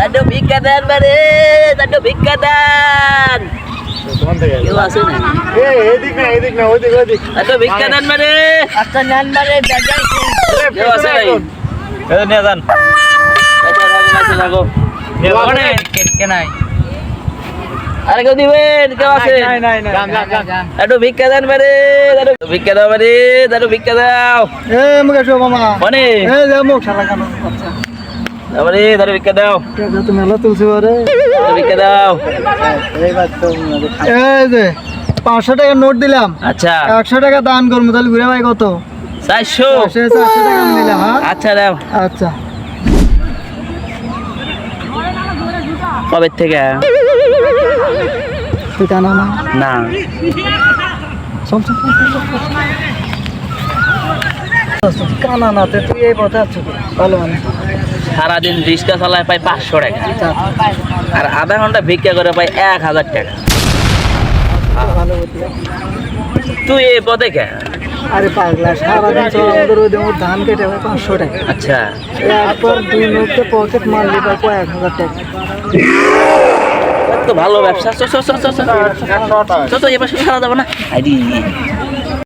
দাদু ভিক্ষা দেন বারে, দাদু ভিক্ষা দেন। কেউ আছে না? দাদু ভিক্ষা দেন বারে। আচ্ছা নেন মানে দেখাই কেউ আছে নাই? নিয়ে যান। কাছে থাকো। অনেক। কেনাই আরে কেউ দিবেন? কেউ আছে? দাদু ভিক্ষা দেন বারে, দাদু ভিক্ষা দাও বারে, দাদু ভিক্ষা দাও। এ মুকে শো মামা অনেক। এ যে মুখ শালা কেন আচ্ছা বারে, দাদু ভিক্ষা দাও, টাকা তো মেলা তুলছে বারে দাদু ভিক্ষা দাও। এইবার তো এই যে 500 টাকা নোট দিলাম, আচ্ছা 100 টাকা দান করবো, তাহলে ঘুরে ভাই কত? 400। 400 টাকা আমি নিলাম। হ্যাঁ আচ্ছা দাও। আচ্ছা কবে থেকে? তুই কানা না না চল চল কানা না তে তুই এই পথে আছো ভালো মানে সারাদিন রিক্সা চালায় পাই 500 টাকা, আর আধা ঘন্টা ভিক্ষা করে পাই 1000 টাকা। ভালো বুদ্ধি। তুই এই পথে কে? আরে পাগলা সারাদিন চল আমাদের ওই দেবো ধান কেটে ভাই 500 টাকা, আচ্ছা এরপর 2 নোটে পকেট মারলে ভাই 1000 টাকা। তো ভালো ব্যবসা। চল চল চল চল চল চল, এবার সারা যাবো না। আইডি